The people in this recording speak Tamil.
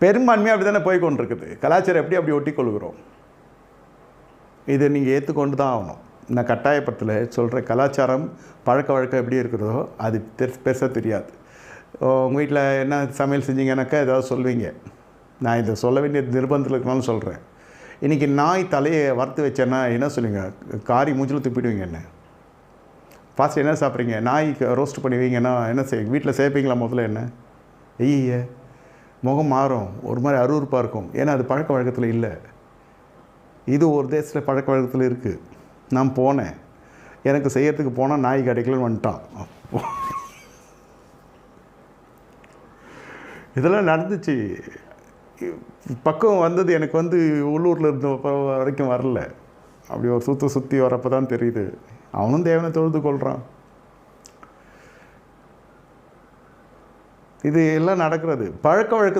பெரும்பான்மையாக அப்படி தானே போய் கொண்டிருக்குது. கலாச்சாரம் அப்படி ஒட்டி கொள்கிறோம். இதை நீங்கள் ஏற்றுக்கொண்டு தான் ஆகணும். நான் கட்டாயப்படுத்தலை சொல்கிறேன். கலாச்சாரம் பழக்க வழக்கம் எப்படி இருக்கிறதோ அது பெருசாக தெரியாது. உங்கள் வீட்டில் என்ன சமையல் செஞ்சீங்கன்னாக்கா ஏதாவது சொல்வீங்க. நான் இதை சொல்ல வேண்டிய நிர்பந்தத்தில் இருக்கணும்னு சொல்கிறேன். இன்றைக்கி நாய் தலையை வறுத்து வச்சேன்னா என்ன சொல்லுவீங்க? காரி மூஞ்சில் துப்பிடுவீங்க. என்ன ஃபாஸ்ட் என்ன சாப்பிட்றீங்க? நாய்க்கு ரோஸ்ட் பண்ணுவீங்கன்னா என்ன செய்வீங்க? வீட்டில் சேர்ப்பீங்களா? முதல்ல என்ன ஐய முகம் மாறும், ஒரு மாதிரி அருவருப்பாக இருக்கும். ஏன்னா அது பழக்க வழக்கத்தில் இல்லை. இது ஒரு தேசத்தில் பழக்க வழக்கத்தில் இருக்குது. நான் போனேன், எனக்கு செய்யறதுக்கு போனால் நாய் கிடைக்கலன்னு வந்துட்டான். இதெல்லாம் நடந்துச்சு. பக்கம் வந்தது எனக்கு உள்ளூரில் இருந்த வரைக்கும் வரல. அப்படி ஒரு சுற்றி வரப்போ தான் தெரியுது அவனும் தேவனை தொழுது கொள்கிறான். இது எல்லாம் நடக்கிறது பழக்க வழக்கத்தில்.